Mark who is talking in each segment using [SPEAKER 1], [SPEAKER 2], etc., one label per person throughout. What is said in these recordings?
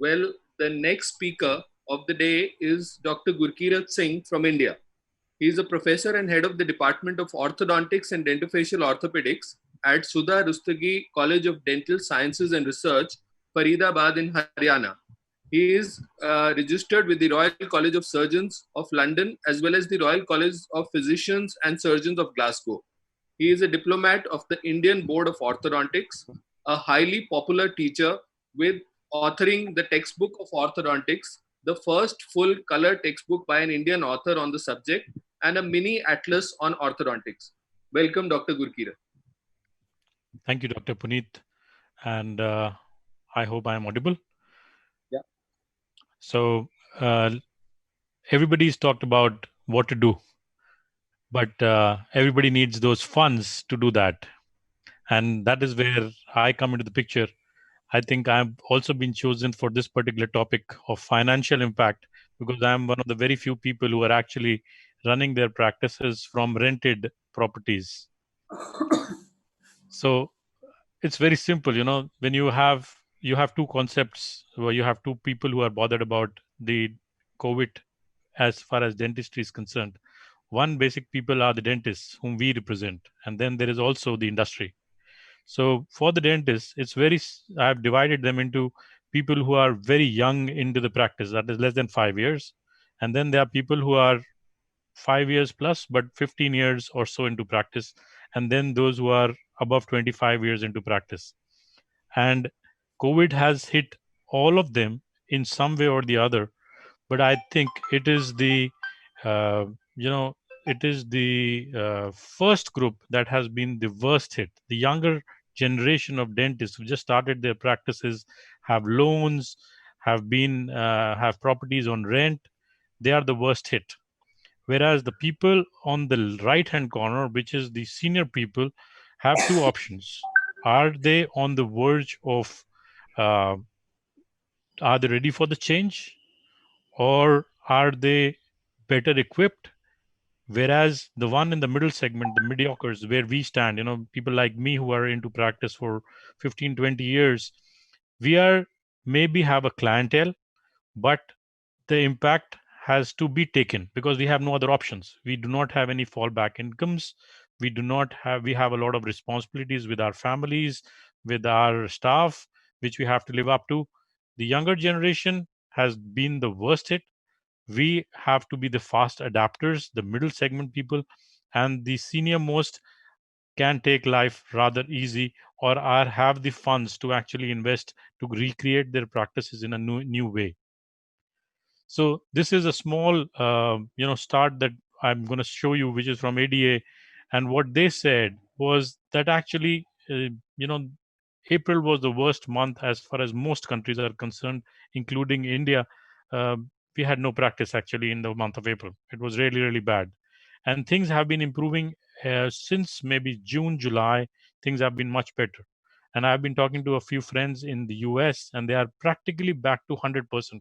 [SPEAKER 1] Well, the next speaker of the day is Dr. Gurkeerat Singh from India. He is a professor and head of the Department of Orthodontics and Dentofacial Orthopedics at Sudha Rustagi College of Dental Sciences and Research, Faridabad in Haryana. He is registered with the Royal College of Surgeons of London as well as the Royal College of Physicians and Surgeons of Glasgow. He is a diplomat of the Indian Board of Orthodontics, a highly popular teacher with authoring the textbook of orthodontics, the first full color textbook by an Indian author on the subject, and a mini atlas on orthodontics. Welcome, Dr. Gurkeerat.
[SPEAKER 2] Thank you, Dr. Puneet. And I hope I am audible.
[SPEAKER 1] Yeah.
[SPEAKER 2] So everybody's talked about what to do, but everybody needs those funds to do that. And that is where I come into the picture. I think I've also been chosen for this particular topic of financial impact because I'm one of the very few people who are actually running their practices from rented properties. So it's very simple, when you have two concepts where you have two people who are bothered about the COVID as far as dentistry is concerned. One basic people are the dentists whom we represent, and then there is also the industry. So for the dentists, I've divided them into people who are very young into the practice, that is less than 5 years. And then there are people who are 5 years plus, but 15 years or so into practice. And then those who are above 25 years into practice. And COVID has hit all of them in some way or the other. But I think uh, you know, it is the first group that has been the worst hit. The younger generation of dentists who just started their practices, have loans, have properties on rent. They are the worst hit. Whereas the people on the right hand corner, which is the senior people, have two options. Are they on the verge of, uh, are they ready for the change, or are they better equipped? Whereas the one in the middle segment, the mediocres, where we stand, people like me who are into practice for 15, 20 years, we are maybe have a clientele, but the impact has to be taken because we have no other options. We do not have any fallback incomes. We have a lot of responsibilities with our families, with our staff, which we have to live up to. The younger generation has been the worst hit. We have to be the fast adapters, the middle segment people, and the senior most can take life rather easy, or are have the funds to actually invest to recreate their practices in a new way. So this is a small, start that I'm going to show you, which is from ADA, and what they said was that actually, you know, April was the worst month as far as most countries are concerned, including India. Uh, we had no practice actually in the month of April. It was really, really bad, and things have been improving since maybe June, July. Things have been much better, and I've been talking to a few friends in the US, and they are practically back to 100%.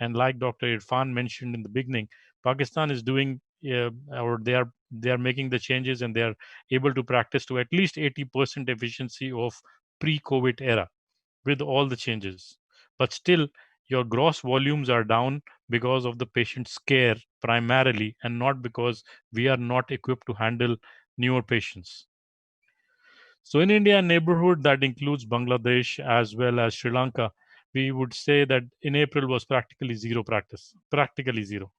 [SPEAKER 2] And like Dr. Irfan mentioned in the beginning, Pakistan is doing, or they are making the changes, and they are able to practice to at least 80% efficiency of pre-COVID era with all the changes. But still, your gross volumes are down because of the patient's care primarily, and not because we are not equipped to handle newer patients. So in India neighborhood that includes Bangladesh as well as Sri Lanka, we would say that in April was practically zero practice, practically zero.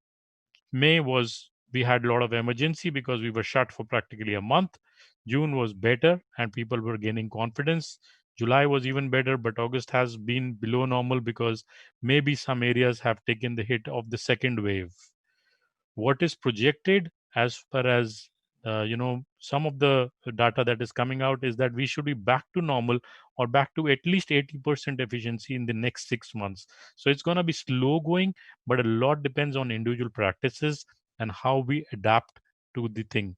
[SPEAKER 2] May was, we had a lot of emergency because we were shut for practically a month. June was better and people were gaining confidence. July was even better, but August has been below normal because maybe some areas have taken the hit of the second wave. What is projected as far as some of the data that is coming out is that we should be back to normal or back to at least 80% efficiency in the next 6 months. So it's going to be slow going, but a lot depends on individual practices and how we adapt to the thing.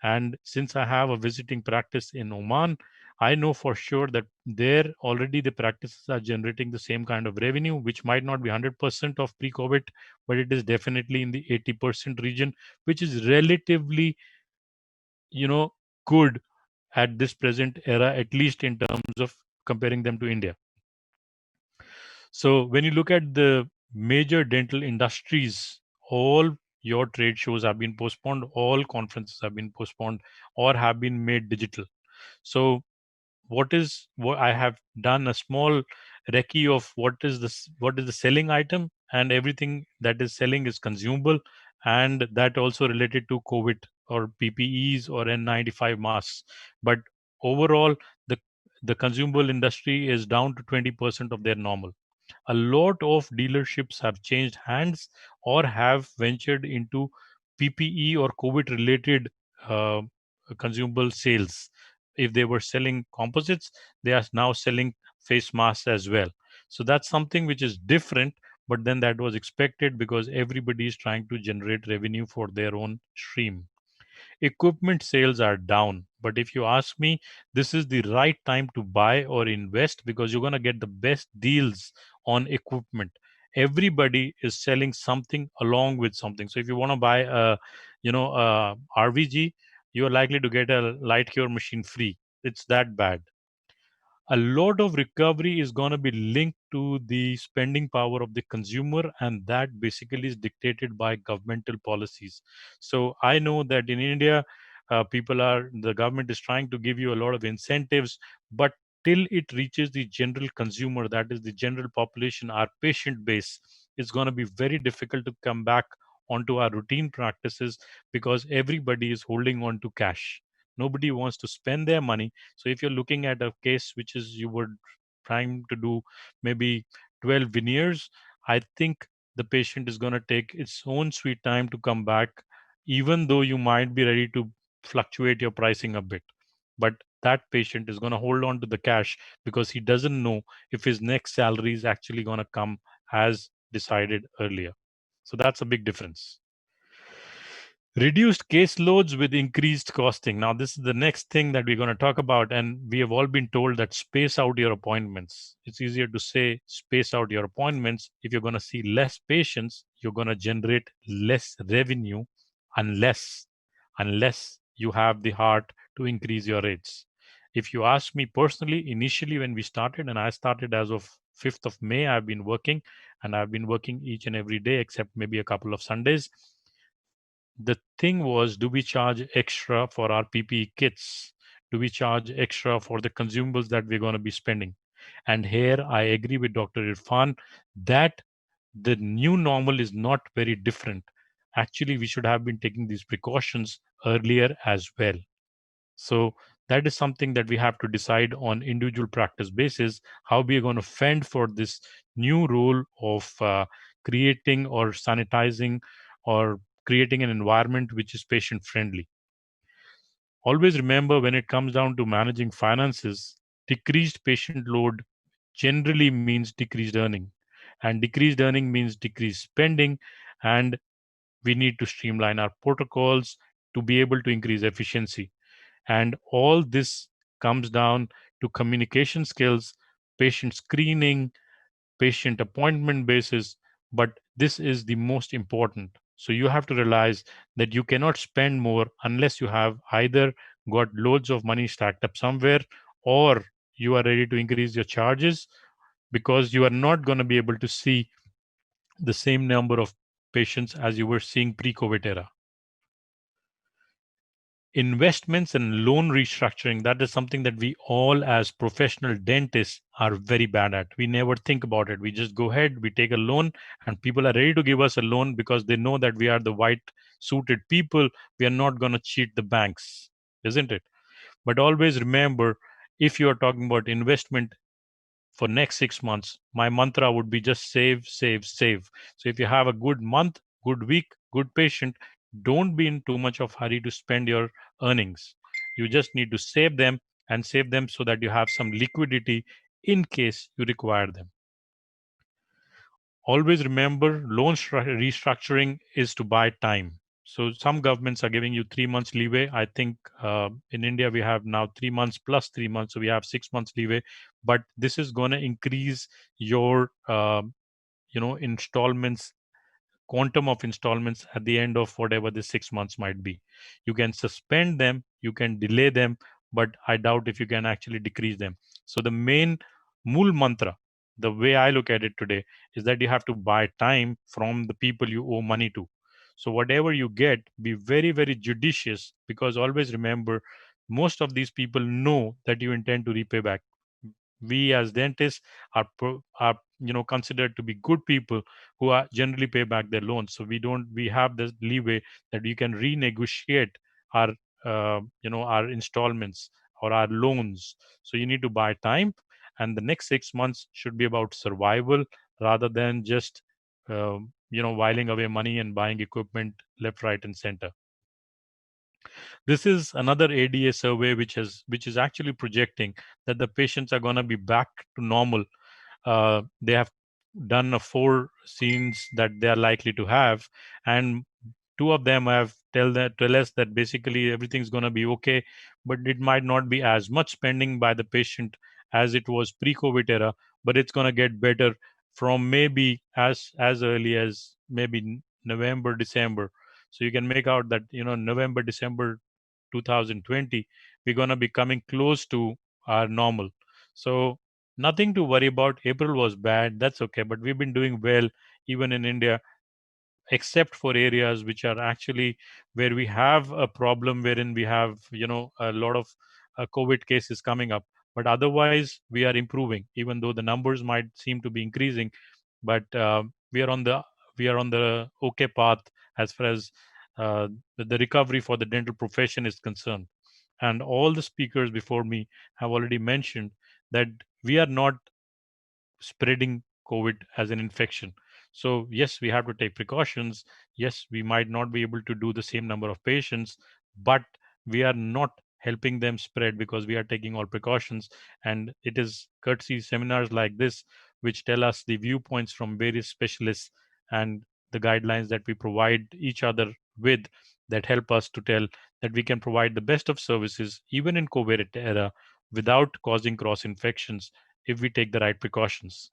[SPEAKER 2] And since I have a visiting practice in Oman, I know for sure that there already the practices are generating the same kind of revenue, which might not be 100% of pre-COVID, but it is definitely in the 80% region, which is relatively, you know, good at this present era, at least in terms of comparing them to India. So when you look at the major dental industries, all your trade shows have been postponed, all conferences have been postponed or have been made digital. So what I have done a small recce of what is the selling item, and everything that is selling is consumable, and that also related to COVID or PPEs or N95 masks. But overall, the the consumable industry is down to 20% of their normal. A lot of dealerships have changed hands or have ventured into PPE or COVID related uh, consumable sales. If they were selling composites, they are now selling face masks as well. So that's something which is different, but then that was expected because everybody is trying to generate revenue for their own stream. Equipment sales are down. But if you ask me, this is the right time to buy or invest because you're going to get the best deals on equipment. Everybody is selling something along with something. So if you want to buy a RVG, you're likely to get a light cure machine free. It's that bad. A lot of recovery is going to be linked to the spending power of the consumer, and that basically is dictated by governmental policies. So I know that in India, the government is trying to give you a lot of incentives, but till it reaches the general consumer, that is the general population, our patient base, it's going to be very difficult to come back onto our routine practices because everybody is holding on to cash. Nobody wants to spend their money. So if you're looking at a case which is you were trying to do maybe 12 veneers, I think the patient is going to take its own sweet time to come back, even though you might be ready to fluctuate your pricing a bit. But that patient is going to hold on to the cash because he doesn't know if his next salary is actually going to come as decided earlier. So that's a big difference. Reduced caseloads with increased costing. Now, this is the next thing that we're going to talk about. And we have all been told that space out your appointments. It's easier to say space out your appointments. If you're going to see less patients, you're going to generate less revenue unless, unless you have the heart to increase your rates. If you ask me personally, initially when we started, and I started as of 5th of May, I've been working and I've been working each and every day except maybe a couple of Sundays. The thing was, do we charge extra for our PPE kits? Do we charge extra for the consumables that we're going to be spending? And here I agree with Dr. Irfan that the new normal is not very different. Actually, we should have been taking these precautions earlier as well. So that is something that we have to decide on individual practice basis how we are going to fend for this new role of creating or sanitizing or creating an environment which is patient friendly. Always remember, when it comes down to managing finances, decreased patient load generally means decreased earning, and decreased earning means decreased spending, and we need to streamline our protocols to be able to increase efficiency. And all this comes down to communication skills, patient screening, patient appointment basis. But this is the most important. So you have to realize that you cannot spend more unless you have either got loads of money stacked up somewhere, or you are ready to increase your charges because you are not going to be able to see the same number of patients as you were seeing pre-COVID era. Investments and loan restructuring, that is something that we all as professional dentists are very bad at. We never think about it. We just go ahead, we take a loan, and people are ready to give us a loan because they know that we are the white suited people. We are not going to cheat the banks, isn't it? But always remember, if you are talking about investment for next 6 months, my mantra would be just save, save, save. So if you have a good month, good week, good patient, don't be in too much of hurry to spend your earnings. You just need to save them, and save them so that you have some liquidity in case you require them. Always remember, restructuring is to buy time. So some governments are giving you 3 months leeway. I think in India we have now 3 months plus 3 months, so we have 6 months leeway. But this is going to increase your installments, quantum of installments at the end of whatever the 6 months might be. You can suspend them, you can delay them, but I doubt if you can actually decrease them. So the main mool mantra, the way I look at it today is that you have to buy time from the people you owe money to. So whatever you get, be very, very judicious, because always remember, most of these people know that you intend to repay back. We as dentists are considered to be good people who are generally pay back their loans. So we have this leeway that we can renegotiate our our installments or our loans. So you need to buy time, and the next 6 months should be about survival rather than just whiling away money and buying equipment left, right, and center. This is another ADA survey which is actually projecting that the patients are going to be back to normal. They have done four scenes that they are likely to have, and two of them have tell us that basically everything's going to be okay, but it might not be as much spending by the patient as it was pre-COVID era, but it's going to get better from maybe as early as maybe November, December. So you can make out that November, December 2020, we're going to be coming close to our normal. So nothing to worry about. April was bad, that's okay, but we've been doing well even in India, except for areas which are actually where we have a problem, wherein we have a lot of COVID cases coming up. But otherwise we are improving, even though the numbers might seem to be increasing. But we are on the okay path as far as the recovery for the dental profession is concerned. And all the speakers before me have already mentioned that we are not spreading COVID as an infection. So, yes, we have to take precautions. Yes, we might not be able to do the same number of patients, but we are not helping them spread because we are taking all precautions. And it is courtesy seminars like this which tell us the viewpoints from various specialists and the guidelines that we provide each other with, that help us to tell that we can provide the best of services even in COVID era without causing cross infections if we take the right precautions.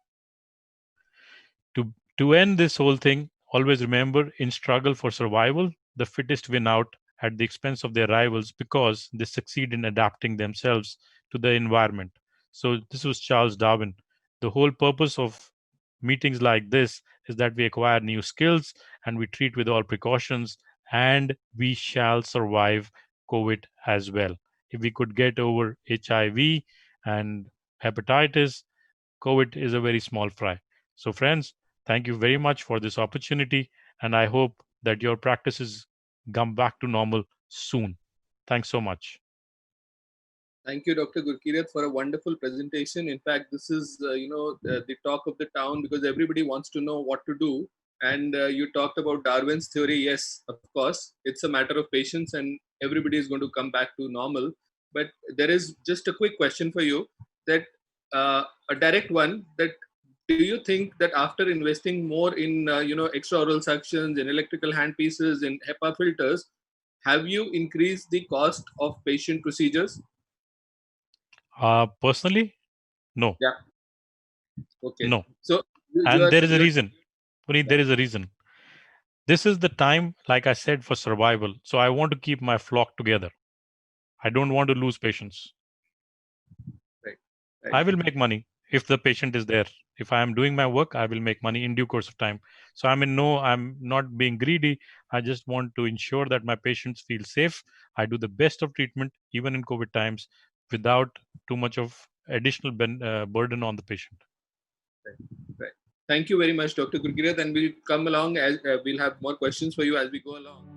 [SPEAKER 2] To end this whole thing, always remember, in struggle for survival, the fittest win out at the expense of their rivals because they succeed in adapting themselves to the environment. So this was Charles Darwin. The whole purpose of meetings like this is that we acquire new skills and we treat with all precautions, and we shall survive COVID as well. If we could get over HIV and hepatitis, COVID is a very small fry. So, friends, thank you very much for this opportunity, and I hope that your practices come back to normal soon. Thanks so much.
[SPEAKER 1] Thank you, Dr. Gurkeerat, for a wonderful presentation. In fact, this is the talk of the town because everybody wants to know what to do. And you talked about Darwin's theory. Yes, of course, it's a matter of patience, and everybody is going to come back to normal. But there is just a quick question for you, that a direct one, that do you think that after investing more in extraoral suctions, in electrical handpieces, in HEPA filters, have you increased the cost of patient procedures?
[SPEAKER 2] Personally, no,
[SPEAKER 1] Yeah. Okay.
[SPEAKER 2] no.
[SPEAKER 1] So you
[SPEAKER 2] And
[SPEAKER 1] are
[SPEAKER 2] there is a
[SPEAKER 1] you're
[SPEAKER 2] reason. Puneet,
[SPEAKER 1] yeah,
[SPEAKER 2] there is a reason. This is the time, like I said, for survival. So I want to keep my flock together. I don't want to lose patients.
[SPEAKER 1] right, right.
[SPEAKER 2] I will make money if the patient is there. If I am doing my work, I will make money in due course of time. So I'm not being greedy. I just want to ensure that my patients feel safe. I do the best of treatment, even in COVID times, without too much of additional burden on the patient.
[SPEAKER 1] Right. Right. Thank you very much, Dr. Gurkirat, and we'll come along as we'll have more questions for you as we go along.